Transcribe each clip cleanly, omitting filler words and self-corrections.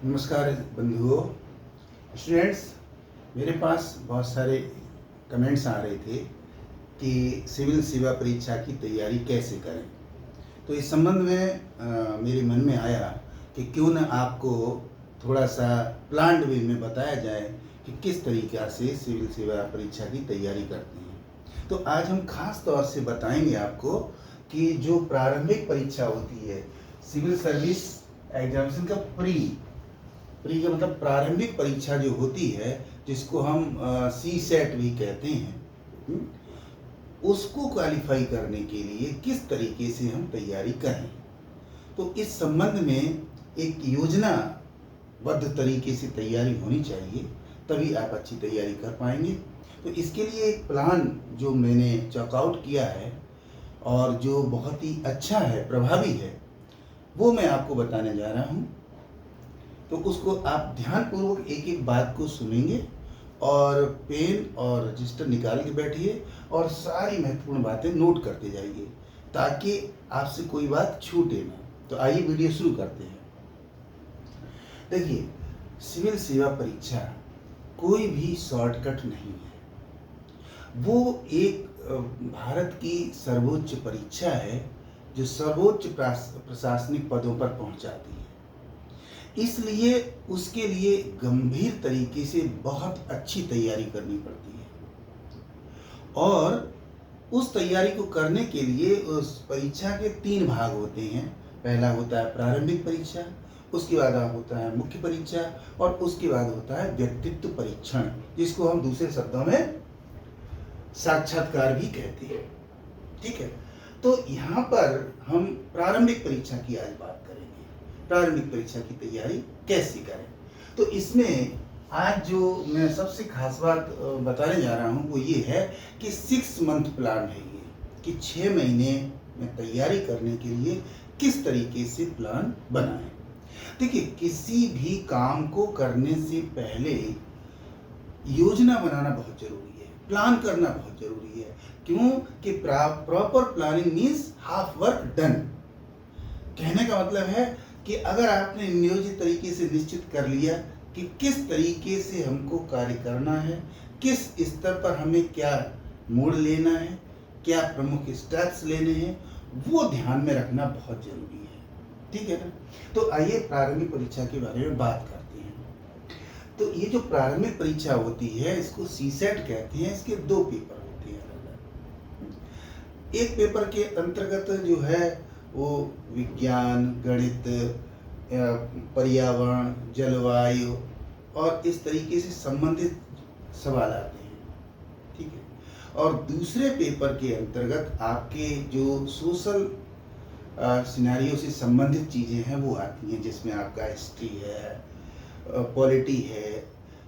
नमस्कार बंधुओं, स्टूडेंट्स। मेरे पास बहुत सारे कमेंट्स आ रहे थे कि सिविल सेवा परीक्षा की तैयारी कैसे करें। तो इस संबंध में मेरे मन में आया कि क्यों न आपको थोड़ा सा प्लान्ड वे में बताया जाए कि किस तरीक़ा से सिविल सेवा परीक्षा की तैयारी करते हैं। तो आज हम खास तौर से बताएंगे आपको कि जो प्रारंभिक परीक्षा होती है सिविल सर्विस एग्जामिनेशन का प्री का मतलब प्रारंभिक परीक्षा जो होती है, जिसको हम सी सेट भी कहते हैं, उसको क्वालिफाई करने के लिए किस तरीके से हम तैयारी करें। तो इस संबंध में एक योजनाबद्ध तरीके से तैयारी होनी चाहिए, तभी आप अच्छी तैयारी कर पाएंगे। तो इसके लिए एक प्लान जो मैंने चॉकआउट किया है और जो बहुत ही अच्छा है, प्रभावी है, वो मैं आपको बताने जा रहा हूँ। तो उसको आप ध्यानपूर्वक एक एक बात को सुनेंगे और पेन और रजिस्टर निकाल के बैठिए और सारी महत्वपूर्ण बातें नोट करते जाइए ताकि आपसे कोई बात छूटे ना। तो आइए वीडियो शुरू करते हैं। देखिए, सिविल सेवा परीक्षा कोई भी शॉर्टकट नहीं है। वो एक भारत की सर्वोच्च परीक्षा है जो सर्वोच्च प्रशासनिक पदों पर पहुंचाती है। इसलिए उसके लिए गंभीर तरीके से बहुत अच्छी तैयारी करनी पड़ती है और उस तैयारी को करने के लिए उस परीक्षा के 3 भाग होते हैं। पहला होता है प्रारंभिक परीक्षा, उसके बाद होता है मुख्य परीक्षा और उसके बाद होता है व्यक्तित्व परीक्षण, जिसको हम दूसरे शब्दों में साक्षात्कार भी कहते हैं। ठीक है, तो यहाँ पर हम प्रारंभिक परीक्षा की आज बात करेंगे। प्रारंभिक परीक्षा की तैयारी कैसे करें। तो इसमें आज जो मैं सबसे खास बात बताने जा रहा हूँ वो ये है कि 6 मंथ प्लान है ये, कि 6 महीने में तैयारी करने के लिए किस तरीके से प्लान बनाएं। देखिए, किसी भी काम को करने से पहले योजना बनाना बहुत जरूरी है, प्लान करना बहुत जरूरी है। क्यों कि proper planning means half work done. कहने का मतलब है कि अगर आपने नियोजित तरीके से निश्चित कर लिया कि किस तरीके से हमको कार्य करना है, किस स्तर पर हमें क्या मोड़ लेना है, क्या प्रमुख स्टेप्स लेने हैं, वो ध्यान में रखना बहुत जरूरी है। ठीक है ना। तो आइए प्रारंभिक परीक्षा के बारे में बात करते हैं। तो ये जो प्रारंभिक परीक्षा होती है इसको सी सेट कहते हैं। इसके 2 पेपर होते हैं अलग। एक पेपर के अंतर्गत जो है वो विज्ञान, गणित, पर्यावरण, जलवायु और इस तरीके से संबंधित सवाल आते हैं। ठीक है। और दूसरे पेपर के अंतर्गत आपके जो सोशल सिनेरियो से संबंधित चीज़ें हैं वो आती हैं, जिसमें आपका हिस्ट्री है, पॉलिटी है,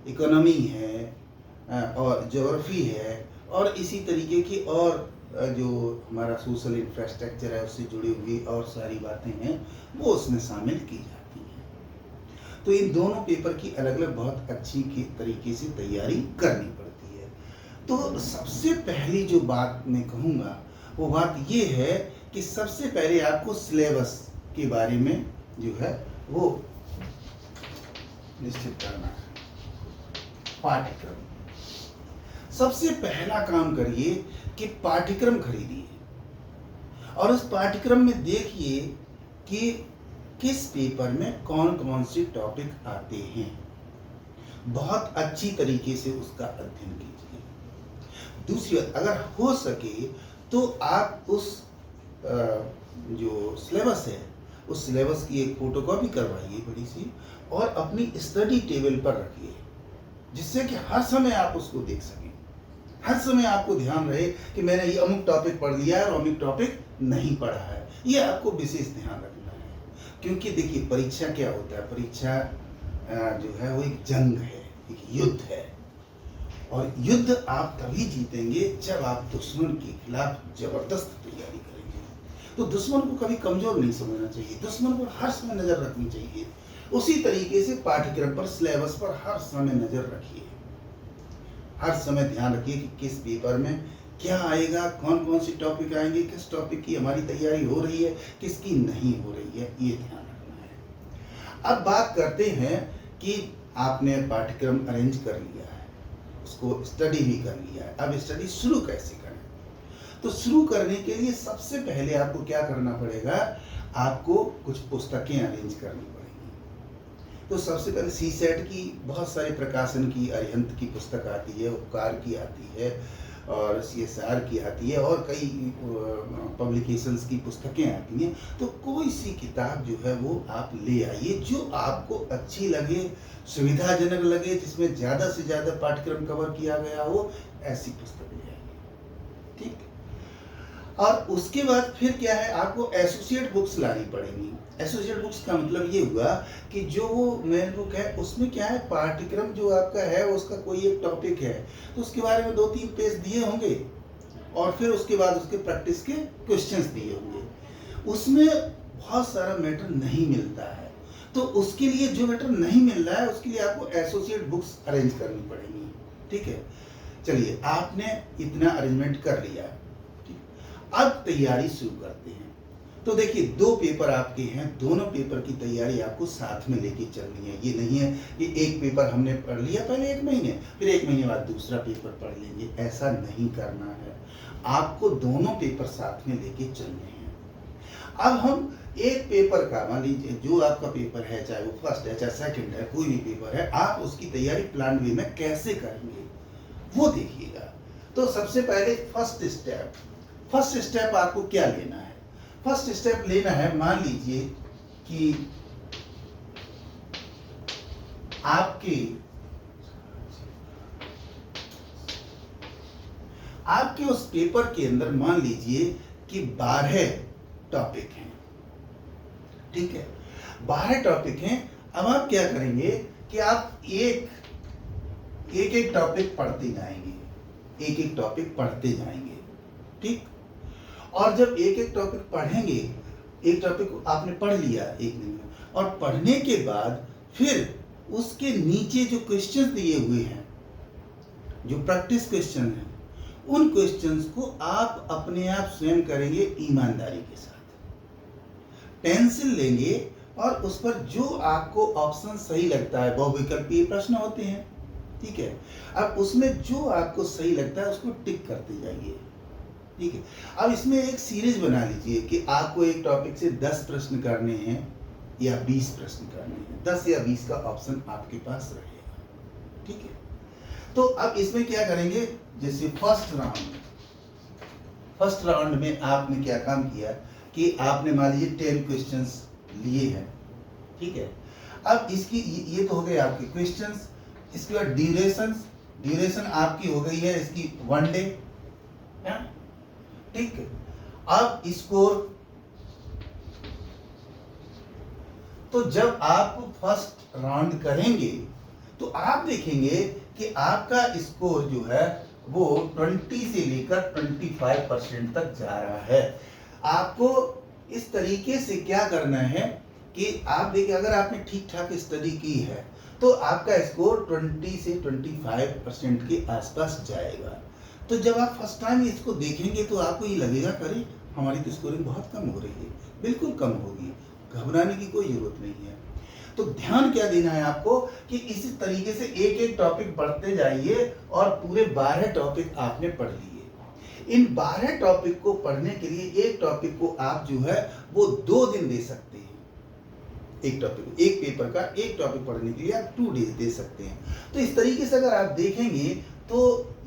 इकोनॉमी है और ज्योग्राफी है और इसी तरीके की और जो हमारा सोशल इंफ्रास्ट्रक्चर है उससे जुड़ी हुई और सारी बातें हैं वो उसमें शामिल की जाती हैं। तो इन दोनों पेपर की अलग अलग बहुत अच्छी तरीके से तैयारी करनी पड़ती है। तो सबसे पहली जो बात मैं कहूँगा वो बात ये है कि सबसे पहले आपको सिलेबस के बारे में जो है वो निश्चित करना है। पाठ्यक्रम सबसे पहला काम करिए कि पाठ्यक्रम खरीदिए और उस पाठ्यक्रम में देखिए कि किस पेपर में कौन कौन से टॉपिक आते हैं। बहुत अच्छी तरीके से उसका अध्ययन कीजिए। दूसरी बात, अगर हो सके तो आप उस जो सिलेबस है उस सिलेबस की एक फोटोकॉपी करवाइए बड़ी सी और अपनी स्टडी टेबल पर रखिए, जिससे कि हर समय आप उसको देख सकें। हर समय आपको ध्यान रहे कि मैंने ये अमुक टॉपिक पढ़ लिया है और अमुक टॉपिक नहीं पढ़ा है। ये आपको विशेष ध्यान रखना है। क्योंकि देखिए, परीक्षा क्या होता है, परीक्षा जो है वो एक जंग है, एक युद्ध है और युद्ध आप तभी जीतेंगे जब आप दुश्मन के खिलाफ जबरदस्त तैयारी करेंगे। तो दुश्मन को कभी कमजोर नहीं समझना चाहिए, दुश्मन पर हर समय नजर रखनी चाहिए। उसी तरीके से पाठ्यक्रम पर, सिलेबस पर हर समय नजर रखिए। हर समय ध्यान रखिए कि किस पेपर में क्या आएगा, कौन कौन से टॉपिक आएंगे, किस टॉपिक की हमारी तैयारी हो रही है, किसकी नहीं हो रही है, ये ध्यान रखना है। अब बात करते हैं कि आपने पाठ्यक्रम अरेंज कर लिया है, उसको स्टडी भी कर लिया है, अब स्टडी शुरू कैसे करें? तो शुरू करने के लिए सबसे पहले आपको क्या करना पड़ेगा, आपको कुछ पुस्तकें अरेंज करनी पड़ेंगी। तो सबसे पहले सीसेट की बहुत सारे प्रकाशन की, अरिहंत की पुस्तक आती है, उपकार की आती है, और CSR की आती है, और कई पब्लिकेशंस की पुस्तकें आती हैं। तो कोई सी किताब जो है वो आप ले आइए जो आपको अच्छी लगे, सुविधाजनक लगे, जिसमें ज़्यादा से ज़्यादा पाठ्यक्रम कवर किया गया हो, ऐसी पुस्तक ले आइए। ठीक। और उसके बाद फिर क्या है, आपको एसोसिएट बुक्स लानी पड़ेंगी। एसोसिएट बुक्स का मतलब ये हुआ कि जो वो मेन बुक है उसमें क्या है, पाठ्यक्रम जो आपका है उसका कोई एक टॉपिक है तो उसके बारे में 2-3 पेज दिए होंगे, और फिर उसके बाद उसके प्रैक्टिस के क्वेश्चंस दिए होंगे। उसमें बहुत सारा मैटर नहीं मिलता है, तो उसके लिए जो मैटर नहीं मिल रहा है उसके लिए आपको एसोसिएट बुक्स अरेंज करनी पड़ेंगी। ठीक है, चलिए आपने इतना अरेंजमेंट कर लिया, अब तैयारी शुरू करते हैं। तो देखिए 2 पेपर आपके हैं, दोनों पेपर की तैयारी आपको साथ में लेके चलनी है। ये नहीं है कि एक पेपर हमने पढ़ लिया पहले 1 महीने, फिर 1 महीने बाद दूसरा पेपर पढ़ लेंगे, ऐसा नहीं करना है। आपको दोनों पेपर साथ में लेके चलने हैं। अब हम एक पेपर का, मान लीजिए जो आपका पेपर है, चाहे वो फर्स्ट है चाहे सेकंड है, कोई भी पेपर है, आप उसकी तैयारी प्लान वे में कैसे करेंगे वो देखिएगा। तो सबसे पहले फर्स्ट स्टेप आपको क्या लेना है? फर्स्ट स्टेप लेना है, मान लीजिए कि आपके उस पेपर के अंदर मान लीजिए कि 12 टॉपिक हैं। ठीक है, 12 टॉपिक हैं। अब आप क्या करेंगे कि आप एक टॉपिक पढ़ते जाएंगे, एक टॉपिक पढ़ते जाएंगे। ठीक, और जब एक टॉपिक पढ़ेंगे, एक टॉपिक आपने पढ़ लिया 1 दिन में, और पढ़ने के बाद फिर उसके नीचे जो क्वेश्चंस दिए हुए हैं, जो प्रैक्टिस क्वेश्चन हैं, उन क्वेश्चंस को आप अपने आप स्वयं करेंगे ईमानदारी के साथ। पेंसिल लेंगे और उस पर जो आपको ऑप्शन सही लगता है, बहुविकल्पीय प्रश्न होते हैं, ठीक है, अब उसमें जो आपको सही लगता है उसको टिक करते जाइए। ठीक है, अब इसमें एक सीरीज बना लीजिए कि आपको एक टॉपिक से 10 प्रश्न करने हैं या 20 प्रश्न करने हैं, 10 या 20 का ऑप्शन आपके पास रहेगा। ठीक है, तो अब इसमें क्या करेंगे, जैसे फर्स्ट राउंड में आपने क्या काम किया कि आपने मान लीजिए 10 क्वेश्चंस लिए हैं। ठीक है, अब इसकी ये तो हो गए आपके क्वेश्चंस। इसके बाद ड्यूरेशन आपकी हो गई है इसकी 1 डे। ठीक है, अब स्कोर, तो जब आप फर्स्ट राउंड करेंगे तो आप देखेंगे कि आपका स्कोर जो है वो 20 से लेकर 25% तक जा रहा है। आपको इस तरीके से क्या करना है कि आप देखिए, अगर आपने ठीक ठाक स्टडी की है तो आपका स्कोर 20 से 25% के आसपास जाएगा। तो जब आप फर्स्ट टाइम इसको देखेंगे तो आपको ये लगेगा, अरे हमारी तो स्कोरिंग बहुत कम हो रही है। बिल्कुल कम होगी, घबराने की कोई जरूरत नहीं है। तो ध्यान क्या देना है आपको कि इसी तरीके से एक टॉपिक पढ़ते जाइए, और पूरे 12 टॉपिक आपने पढ़ लिए। इन 12 टॉपिक को पढ़ने के लिए एक टॉपिक को आप जो है वो 2 दिन दे सकते हैं। एक टॉपिक, एक पेपर का एक टॉपिक पढ़ने के लिए आप 2 डेज दे सकते हैं। तो इस तरीके से अगर आप देखेंगे तो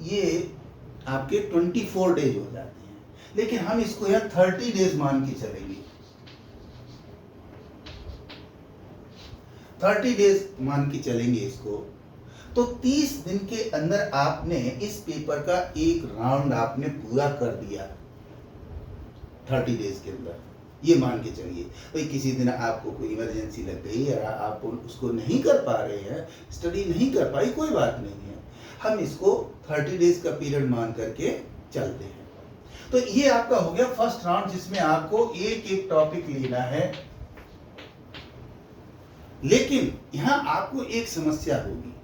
ये आपके 24 डेज हो जाते हैं, लेकिन हम इसको यहाँ 30 डेज मान के चलेंगे। 30 डेज मान के चलेंगे इसको। तो 30 दिन के अंदर आपने इस पेपर का एक राउंड आपने पूरा कर दिया। 30 डेज के अंदर ये मान के चलिए। भाई किसी दिन आपको कोई इमरजेंसी लग गई या आप उसको नहीं कर पा रहे हैं, स्टडी नहीं कर पाई, कोई बात नहीं है, हम इसको 30 डेज का पीरियड मान करके चलते हैं। तो ये आपका हो गया फर्स्ट राउंड, जिसमें आपको एक टॉपिक लेना है। लेकिन यहां आपको एक समस्या होगी।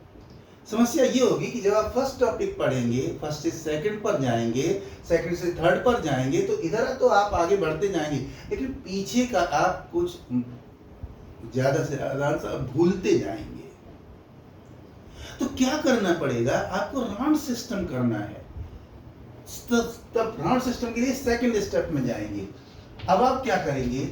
समस्या ये होगी कि जब आप फर्स्ट टॉपिक पढ़ेंगे, फर्स्ट से सेकंड पर जाएंगे, सेकंड से थर्ड पर जाएंगे, तो इधर तो आप आगे बढ़ते जाएंगे, लेकिन पीछे का आप कुछ ज्यादा से ज्यादा आंसर भूलते जाएंगे। तो क्या करना पड़ेगा आपको, राउंड सिस्टम करना है। तब राउंड सिस्टम के लिए सेकंड स्टेप में जाएंगे। अब आप क्या करेंगे,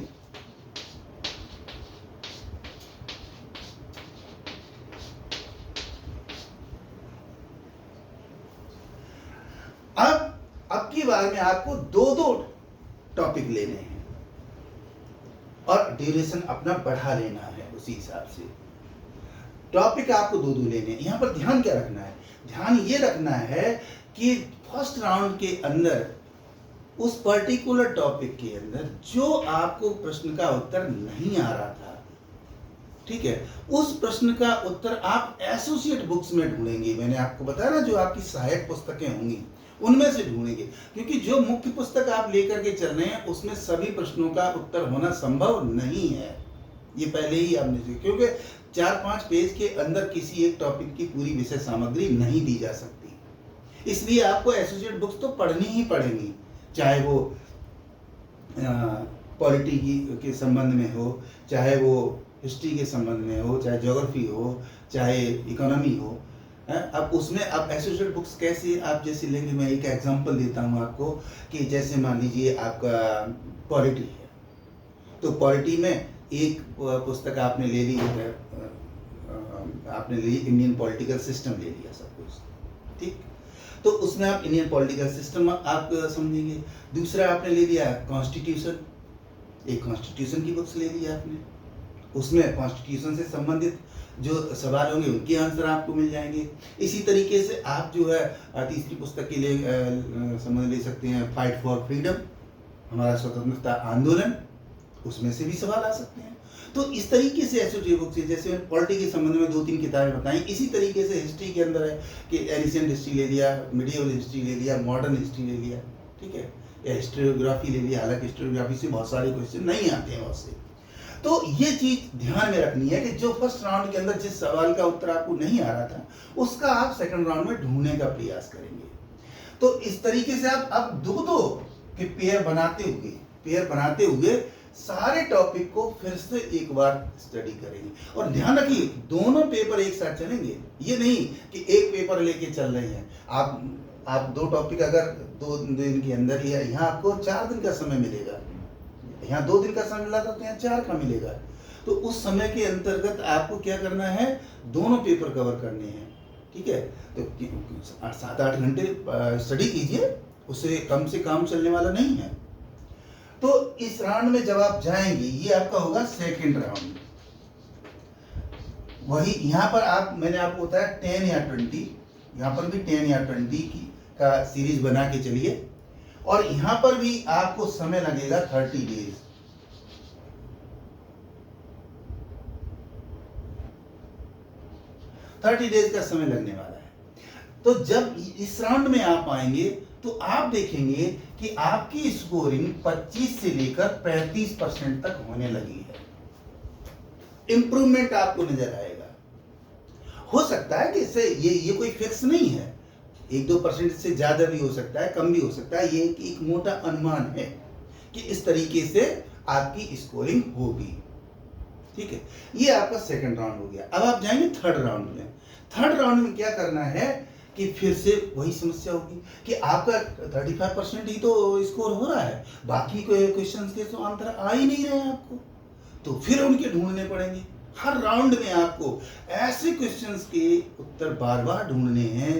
अब की बार में आपको दो दो टॉपिक लेने हैं और ड्यूरेशन अपना बढ़ा लेना है। उसी हिसाब से टॉपिक आपको दो दो लेने हैं। यहां पर ध्यान क्या रखना है, ध्यान ये रखना है कि फर्स्ट राउंड के अंदर उस पर्टिकुलर टॉपिक के अंदर जो आपको प्रश्न का उत्तर नहीं आ रहा था, ठीक है, उस प्रश्न का उत्तर आप एसोसिएट बुक्स में ढूंढेंगे। मैंने आपको बताया ना, जो आपकी सहायक पुस्तकें होंगी उनमें से ढूंढेंगे, क्योंकि जो मुख्य पुस्तक आप लेकर के चल रहे हैं उसमें सभी प्रश्नों का उत्तर होना संभव नहीं है। ये पहले ही आपने, क्योंकि 4-5 पेज के अंदर किसी एक टॉपिक की पूरी विषय सामग्री नहीं दी जा सकती, इसलिए आपको एसोसिएट बुक्स तो पढ़नी ही पड़ेंगी, चाहे वो पॉलिटी के संबंध में हो, चाहे वो हिस्ट्री के संबंध में हो, चाहे ज्योग्राफी हो, चाहे इकोनॉमी हो। अब उसमें आप एसोसिएट बुक्स कैसे आप जैसे लेंगे, मैं एक एग्जांपल देता हूँ आपको कि जैसे मान लीजिए आपका पॉलिटी है, तो पॉलिटी में एक पुस्तक आपने ले ली है, आपने ली इंडियन पॉलिटिकल सिस्टम ले लिया सब कुछ, ठीक, तो उसमें आप इंडियन पॉलिटिकल सिस्टम आप समझेंगे। दूसरा आपने ले लिया कॉन्स्टिट्यूशन, एक कॉन्स्टिट्यूशन की बुक्स ले लिया आपने, उसमें कॉन्स्टिट्यूशन से संबंधित जो सवाल होंगे उनके आंसर आपको मिल जाएंगे। इसी तरीके से आप जो है तीसरी पुस्तक के लिए समझ ले सकते हैं फाइट फॉर फ्रीडम, हमारा स्वतंत्रता आंदोलन, उसमें से भी सवाल आ सकते हैं। तो इस तरीके से एसोसिएट बुक से, जैसे मैंने पॉलिटी के संबंध में 2-3 किताबें बताई, इसी तरीके से हिस्ट्री के अंदर है कि एंशिएंट हिस्ट्री ले लिया, मिडिवल हिस्ट्री ले लिया, मॉडर्न हिस्ट्री ले लिया, ठीक है, या हिस्टोग्राफी ले लिया। हालांकि हिस्टोग्राफी से बहुत सारे क्वेश्चन नहीं आते हैं बहुत से। तो ये चीज ध्यान में रखनी है कि जो फर्स्ट राउंड के अंदर जिस सवाल का उत्तर आपको नहीं आ रहा था, उसका आप सेकंड राउंड में ढूंढने का प्रयास करेंगे। तो इस तरीके से आप अब दो के पेयर बनाते हुए सारे टॉपिक को फिर से एक बार स्टडी करेंगे। और ध्यान रखिए, दोनों पेपर एक साथ चलेंगे, ये नहीं कि एक पेपर लेके चल रहे हैं आप 2 टॉपिक अगर 2 दिन के अंदर ही है, यहाँ आपको 4 दिन का समय मिलेगा, यहाँ 2 दिन का समय मिला था तो यहाँ 4 का मिलेगा। तो उस समय के अंतर्गत आपको क्या करना है, दोनों पेपर कवर करने हैं, ठीक है। तो 7-8 घंटे स्टडी कीजिए, उससे कम से काम चलने वाला नहीं है। तो इस राउंड में जब आप जाएंगे, ये आपका होगा सेकंड राउंड। वही यहाँ पर मैंने आपको बताया 10 या 20, यहाँ पर भी 10 या 20 का सीरीज बना के चलिए, और यहां पर भी आपको समय लगेगा 30 डेज। का समय लगने वाला है। तो जब इस राउंड में आप आएंगे तो आप देखेंगे कि आपकी स्कोरिंग 25 से लेकर 35% तक होने लगी है। इंप्रूवमेंट आपको नजर आएगा। हो सकता है कि इससे ये कोई फिक्स नहीं है, 1-2% से ज्यादा भी हो सकता है, कम भी हो सकता है। ये एक मोटा अनुमान है कि इस तरीके से आपकी स्कोरिंग होगी, ठीक है। ये आपका सेकंड राउंड हो गया। अब आप जाएंगे थर्ड राउंड में। थर्ड राउंड में क्या करना है कि फिर से वही समस्या होगी कि आपका 35% ही तो स्कोर हो रहा है, बाकी क्वेश्चंस के तो आंसर आ ही नहीं रहे हैं आपको, तो फिर उनके ढूंढने पड़ेंगे। हर राउंड में आपको ऐसे क्वेश्चंस के उत्तर बार बार ढूंढने हैं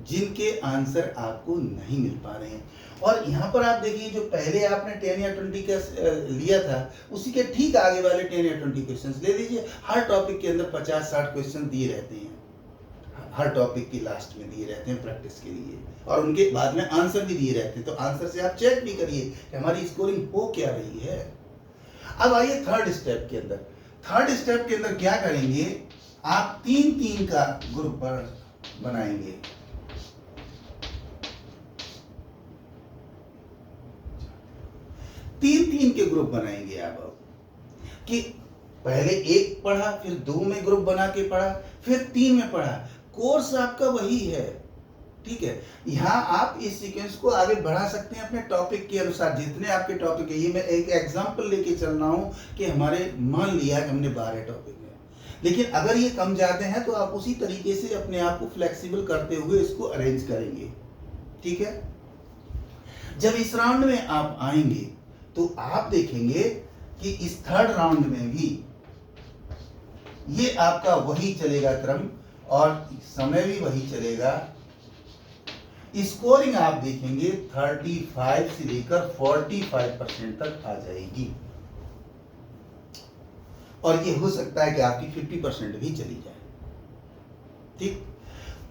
जिनके आंसर आपको नहीं मिल पा रहे हैं। और यहाँ पर आप देखिए, जो पहले आपने 10 या 20 का लिया था, उसी के ठीक आगे वाले 10 या 20 क्वेश्चंस ले लीजिए। हर टॉपिक के अंदर 50-60 क्वेश्चन दिए रहते हैं, हर टॉपिक की लास्ट में दिए रहते हैं प्रैक्टिस के लिए, और उनके बाद में आंसर भी दिए रहते हैं। तो आंसर से आप चेक भी करिए कि हमारी स्कोरिंग हो क्या रही है। अब आइए थर्ड स्टेप के अंदर। थर्ड स्टेप के अंदर क्या करेंगे, आप 3-3 का ग्रुप बनाएंगे। तीन के ग्रुप बनाएंगे आप, कि पहले 1 पढ़ा, फिर 2 में ग्रुप बना के पढ़ा, फिर 3 में पढ़ा। कोर्स आपका वही है, ठीक है। यहाँ आप इस सीक्वेंस को आगे बढ़ा सकते हैं अपने टॉपिक के अनुसार, जितने आपके टॉपिक है। ये मैं एक एग्जांपल लेके चल रहा हूँ कि हमारे मान लिया कि हमने 12 टॉपिक है, लेकिन अगर ये कम जाते हैं तो आप उसी तरीके से अपने आप को फ्लेक्सिबल करते हुए इसको अरेंज करेंगे, ठीक है। जब इस राउंड में आप आएंगे तो आप देखेंगे कि इस थर्ड राउंड में भी ये आपका वही चलेगा क्रम और समय भी वही चलेगा। स्कोरिंग आप देखेंगे 35 से लेकर 45% तक आ जाएगी, और ये हो सकता है कि आपकी 50% भी चली जाए, ठीक।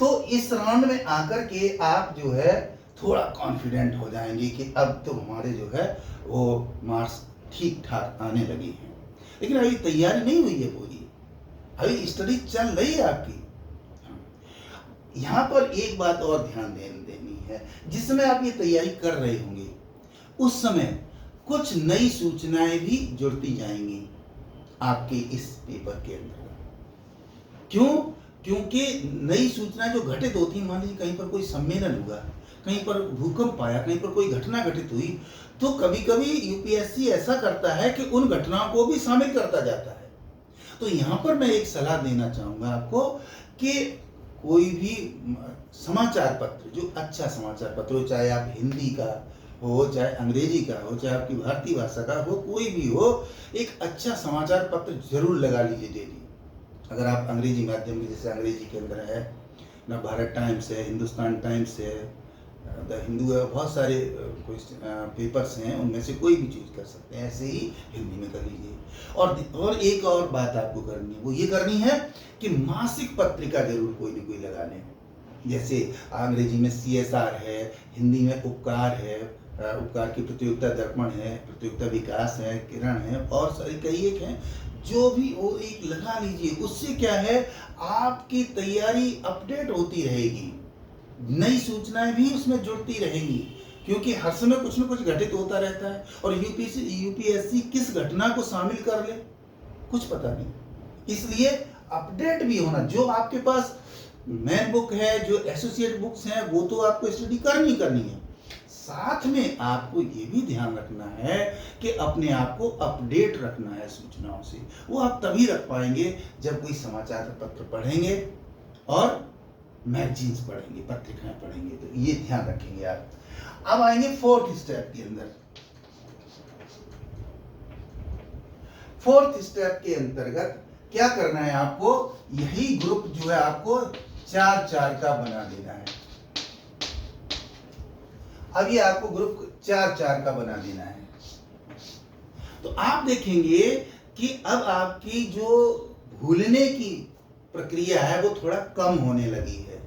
तो इस राउंड में आकर के आप जो है थोड़ा कॉन्फिडेंट हो जाएंगे कि अब तो हमारे जो है वो मार्क्स ठीक ठाक आने लगे हैं। लेकिन अभी तैयारी नहीं हुई है पूरी, अभी स्टडी चल रही है आपकी। यहाँ पर एक बात और ध्यान देनी है, जिस समय आप ये तैयारी कर रहे होंगे उस समय कुछ नई सूचनाएं भी जुड़ती जाएंगी आपके इस पेपर के अंदर। क्यों? क्योंकि नई सूचनाएं जो घटित होती हैं, मान लीजिए कहीं पर कोई सम्मेलन हुआ, कहीं पर भूकंप आया, कहीं पर कोई घटना घटित हुई, तो कभी कभी यूपीएससी ऐसा करता है कि उन घटनाओं को भी शामिल करता जाता है। तो यहाँ पर मैं एक सलाह देना चाहूँगा आपको कि कोई भी समाचार पत्र, जो अच्छा समाचार पत्र हो, चाहे आप हिंदी का हो, चाहे अंग्रेजी का हो, चाहे आपकी भारतीय भाषा का हो, कोई भी हो, एक अच्छा समाचार पत्र जरूर लगा लीजिए डेली। अगर आप अंग्रेजी माध्यम में, जैसे अंग्रेजी के अंदर है ना, भारत टाइम्स है, हिंदुस्तान टाइम्स है, द हिंदू है, बहुत सारे पेपर्स हैं, उनमें से कोई भी चूज कर सकते हैं। ऐसे ही हिंदी में कर लीजिए। और एक और बात आपको करनी है, वो ये करनी है कि मासिक पत्रिका जरूर कोई ना कोई लगा लें। जैसे अंग्रेजी में CSR है, हिंदी में उपकार है, उपकार की प्रतियोगिता दर्पण है, प्रतियोगिता विकास है, किरण है, और सारी कई एक हैं, जो भी वो एक लगा लीजिए। उससे क्या है, आपकी तैयारी अपडेट होती रहेगी, नई सूचनाएं भी उसमें जुड़ती रहेंगी, क्योंकि हर समय कुछ न कुछ घटित होता रहता है। और यूपीएससी किस घटना को शामिल कर ले कुछ पता नहीं, इसलिए अपडेट भी होना। जो आपके पास मैन बुक है, जो एसोसिएट बुक्स हैं, वो तो आपको स्टडी करनी है, साथ में आपको ये भी ध्यान रखना है कि अपने आप को अपडेट रखना है सूचनाओं से। वो आप तभी रख पाएंगे जब कोई समाचार पत्र पढ़ेंगे और मैगजीन्स पढ़ेंगे, पत्रिकाएं पढ़ेंगे। तो ये ध्यान रखेंगे आप। अब आएंगे फोर्थ स्टेप के अंदर। फोर्थ स्टेप के अंतर्गत क्या करना है आपको, यही ग्रुप जो है आपको 4-4 का बना देना है। अब ये आपको ग्रुप 4-4 का बना देना है। तो आप देखेंगे कि अब आपकी जो भूलने की प्रक्रिया है वो थोड़ा कम होने लगी है।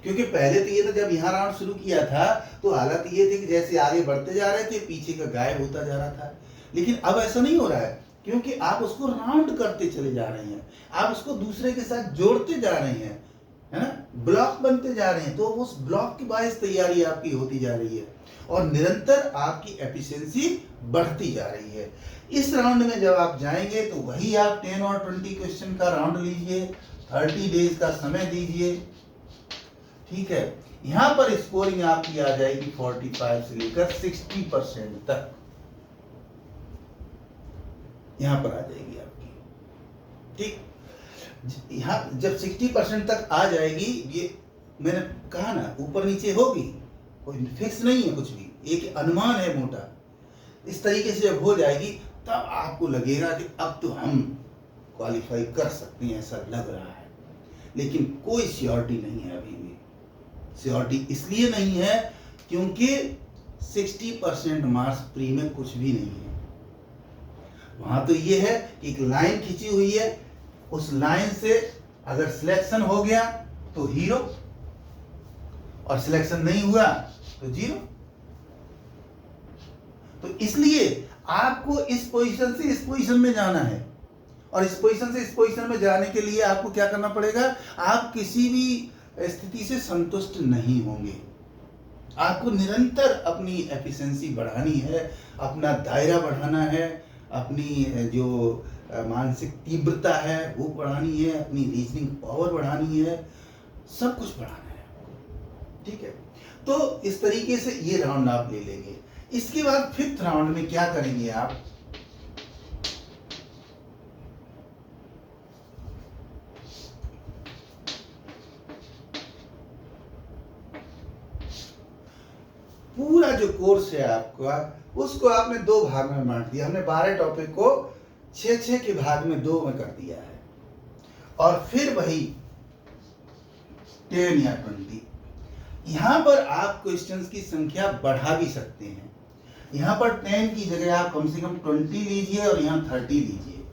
क्योंकि पहले तो ये था, जब यहाँ राउंड शुरू किया था तो हालत ये थी कि जैसे आगे बढ़ते जा रहे थे, पीछे का गायब होता जा रहा था। लेकिन अब ऐसा नहीं हो रहा है, क्योंकि आप उसको राउंड करते चले जा रहे हैं, आप उसको दूसरे के साथ जोड़ते जा रहे हैं, है ना, ब्लॉक बनते जा रहे हैं। तो उस ब्लॉक की बायस तैयारी आपकी होती जा रही है और निरंतर आपकी एफिशिएंसी बढ़ती जा रही है। इस राउंड में जब आप जाएंगे तो वही आप 10 और 20 क्वेश्चन का राउंड लीजिए, 30 डेज का समय दीजिए, ठीक है। यहां पर स्कोरिंग आपकी आ जाएगी 45 से लेकर 60% तक, यहां पर आ जाएगी आपकी, ठीक। यहां जब 60% तक आ जाएगी, ये मैंने कहा ना, ऊपर नीचे होगी, कोई फिक्स नहीं है कुछ भी, एक अनुमान है मोटा। इस तरीके से जब हो जाएगी तब आपको लगेगा कि अब तो हम क्वालिफाई कर सकते हैं, ऐसा लग रहा है। लेकिन कोई श्योरिटी नहीं है अभी भी। श्योरिटी इसलिए नहीं है क्योंकि 60% मार्क्स प्री में कुछ भी नहीं है। वहां तो ये है कि एक लाइन खींची हुई है, उस लाइन से अगर सिलेक्शन हो गया तो हीरो, और सिलेक्शन नहीं हुआ तो जीरो। तो इसलिए आपको इस पोजीशन से इस पोजीशन में जाना है, और इस पोजीशन से इस पोजीशन में जाने के लिए आपको क्या करना पड़ेगा, आप किसी भी स्थिति से संतुष्ट नहीं होंगे। आपको निरंतर अपनी एफिशिएंसी बढ़ानी है, अपना दायरा बढ़ाना है, अपनी जो मानसिक तीव्रता है वो बढ़ानी है, अपनी रीजनिंग पावर बढ़ानी है, सब कुछ बढ़ाना है। ठीक है, तो इस तरीके से ये राउंड आप ले लेंगे। इसके बाद फिफ्थ राउंड में क्या करेंगे आप, पूरा जो कोर्स है आपका उसको आपने दो भाग में बांट दिया। हमने 12 टॉपिक को 6-6 के भाग में 2 में कर दिया है, और फिर वही 10 या 20। यहां पर आप क्वेश्चंस की संख्या बढ़ा भी सकते हैं। यहां पर 10 की जगह आप कम से कम 20 लीजिए और यहां 30 लीजिए।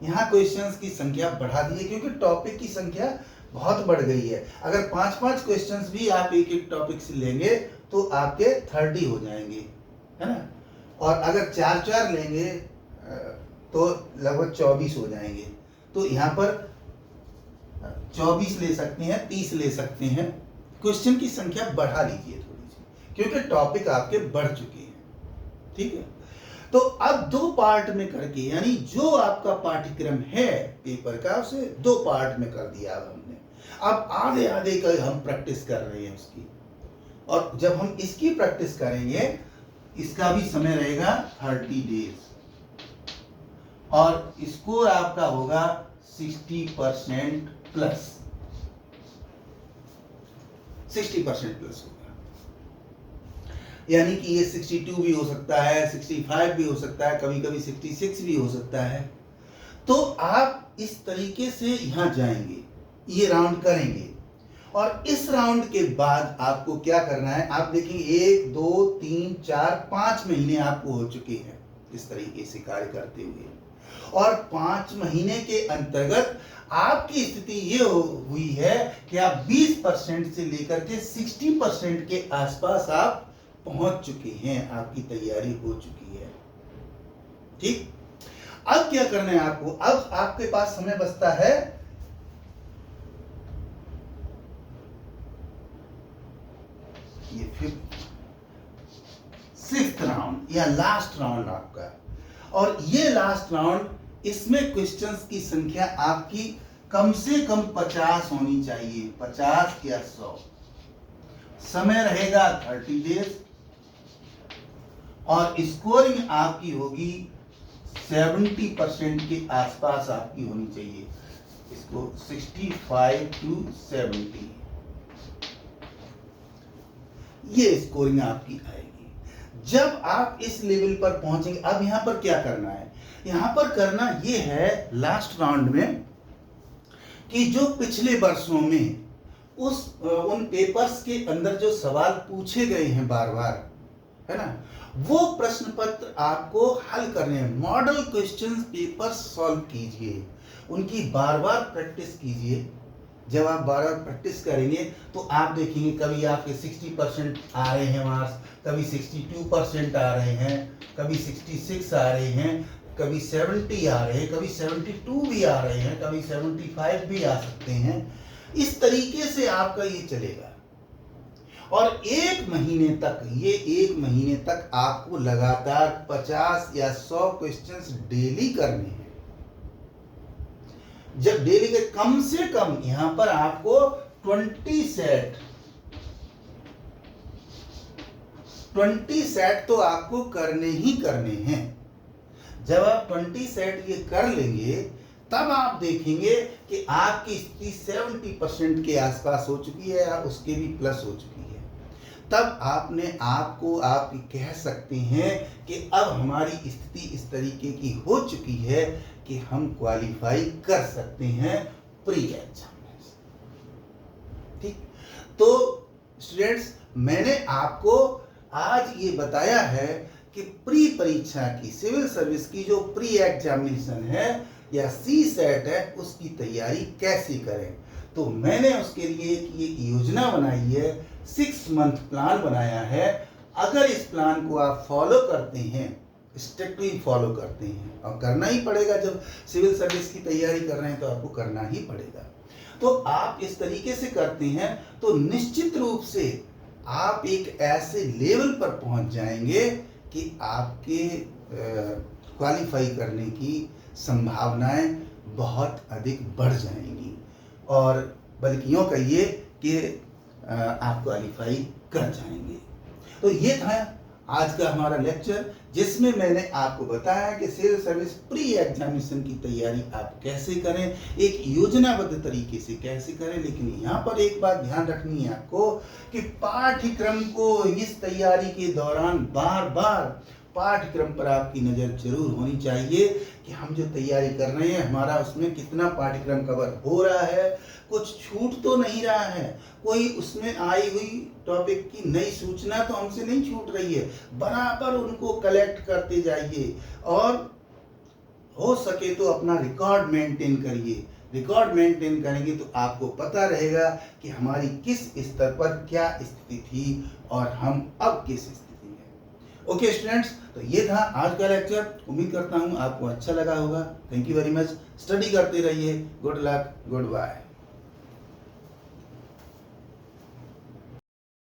यहां क्वेश्चंस की संख्या बढ़ा दीजिए क्योंकि टॉपिक की संख्या बहुत बढ़ गई है। अगर 5-5 क्वेश्चंस भी आप एक एक टॉपिक से लेंगे तो आपके 30 हो जाएंगे, है ना। और अगर 4-4 लेंगे तो लगभग 24 हो जाएंगे। तो यहाँ पर 24 ले सकते हैं, 30 ले सकते हैं। क्वेश्चन की संख्या बढ़ा लीजिए थोड़ी सी क्योंकि टॉपिक आपके बढ़ चुके हैं, ठीक है। तो अब 2 पार्ट में करके, यानी जो आपका पाठ्यक्रम है पेपर का उसे 2 पार्ट में कर दिया अब हमने। अब आधे आधे का हम प्रैक्टिस कर रहे हैं उसकी, और जब हम इसकी प्रैक्टिस करेंगे इसका भी समय रहेगा 30 डेज, और स्कोर आपका होगा 60% प्लस, 60% प्लस होगा। यानी कि ये 62 भी हो सकता है, 65 भी हो सकता है, कभी कभी 66 भी हो सकता है। तो आप इस तरीके से यहां जाएंगे, ये राउंड करेंगे, और इस राउंड के बाद आपको क्या करना है, आप देखेंगे 1 2 3 4 5 महीने आपको हो चुके हैं इस तरीके से कार्य करते हुए, और 5 महीने के अंतर्गत आपकी स्थिति ये हुई है कि आप 20% से लेकर के 60% के आसपास आप पहुंच चुके हैं, आपकी तैयारी हो चुकी है, ठीक। अब क्या करना है आपको, अब आपके पास समय बचता है ये 6th राउंड या लास्ट राउंड आपका। और ये लास्ट राउंड, इसमें क्वेश्चंस की संख्या आपकी कम से कम 50 होनी चाहिए, 50 या 100। समय रहेगा 30 डेज, और स्कोरिंग आपकी होगी 70% के आसपास आपकी होनी चाहिए। इसको 65 to 70 ये स्कोरिंग आपकी आएगी। जब आप इस लेवल पर पहुंचेंगे, अब यहां पर क्या करना है, यहां पर करना ये है लास्ट राउंड में कि जो पिछले वर्षों में उन पेपर्स के अंदर जो सवाल पूछे गए हैं बार बार, है ना, वो प्रश्न पत्र आपको हल करने हैं। मॉडल क्वेश्चन पेपर सॉल्व कीजिए, उनकी बार बार प्रैक्टिस कीजिए। जब आप बार बार प्रैक्टिस करेंगे तो आप देखेंगे कभी आपके 60% आ रहे हैं मार्क्स, कभी 62% आ रहे हैं, कभी 66 आ रहे हैं, कभी 70 आ रहे हैं, कभी 72 भी आ रहे हैं, कभी 75 भी आ सकते हैं। इस तरीके से आपका ये चलेगा, और 1 महीने तक आपको लगातार 50 या 100 क्वेश्चंस डेली करने हैं। जब डेली के कम से कम यहां पर आपको 20 सेट तो आपको करने ही करने हैं। जब आप 20 सेट ये कर लेंगे तब आप देखेंगे कि आपकी स्थिति 70% के आसपास हो चुकी है या उसके भी प्लस हो चुकी है। तब आपने आपको आप कह सकते हैं कि अब हमारी स्थिति इस तरीके की हो चुकी है कि हम क्वालिफाई कर सकते हैं प्री एग्जाम में, ठीक। तो स्टूडेंट्स, मैंने आपको आज ये बताया है कि प्री परीक्षा की, सिविल सर्विस की जो प्री एग्जामिनेशन है या सी सेट है, उसकी तैयारी कैसे करें। तो मैंने उसके लिए एक योजना बनाई है, 6 मंथ प्लान बनाया है। अगर इस प्लान को आप फॉलो करते हैं, स्ट्रिक्टली फॉलो करते हैं, और करना ही पड़ेगा, जब सिविल सर्विस की तैयारी कर रहे हैं तो आपको करना ही पड़ेगा। तो आप इस तरीके से करते हैं तो निश्चित रूप से आप एक ऐसे लेवल पर पहुंच जाएंगे कि आपके क्वालिफाई करने की संभावनाएं बहुत अधिक बढ़ जाएंगी। और बल्कि यूँ कहिए कि आप क्वालिफाई कर जाएंगे। तो ये था आज का हमारा लेक्चर, जिसमें मैंने आपको बताया कि सिविल सर्विस प्री एग्जामिनेशन की तैयारी आप कैसे करें, एक योजनाबद्ध तरीके से कैसे करें। लेकिन यहाँ पर एक बात ध्यान रखनी है आपको कि पाठ्यक्रम को इस तैयारी के दौरान बार बार पाठ्यक्रम पर आपकी नज़र जरूर होनी चाहिए कि हम जो तैयारी कर रहे हैं हमारा उसमें कितना पाठ्यक्रम कवर हो रहा है, कुछ छूट तो नहीं रहा है, कोई उसमें आई हुई टॉपिक की नई सूचना तो हमसे नहीं छूट रही है। बराबर उनको कलेक्ट करते जाइए और हो सके तो अपना रिकॉर्ड मेंटेन करिए। रिकॉर्ड मेंटेन करेंगे तो आपको पता रहेगा कि हमारी किस स्तर पर क्या स्थिति थी और हम अब किस स्थिति में। ओके स्टूडेंट्स, तो ये था आज का लेक्चर। उम्मीद करता हूँ आपको अच्छा लगा होगा। Thank you very much. Study करते रहिए। Good luck, good bye.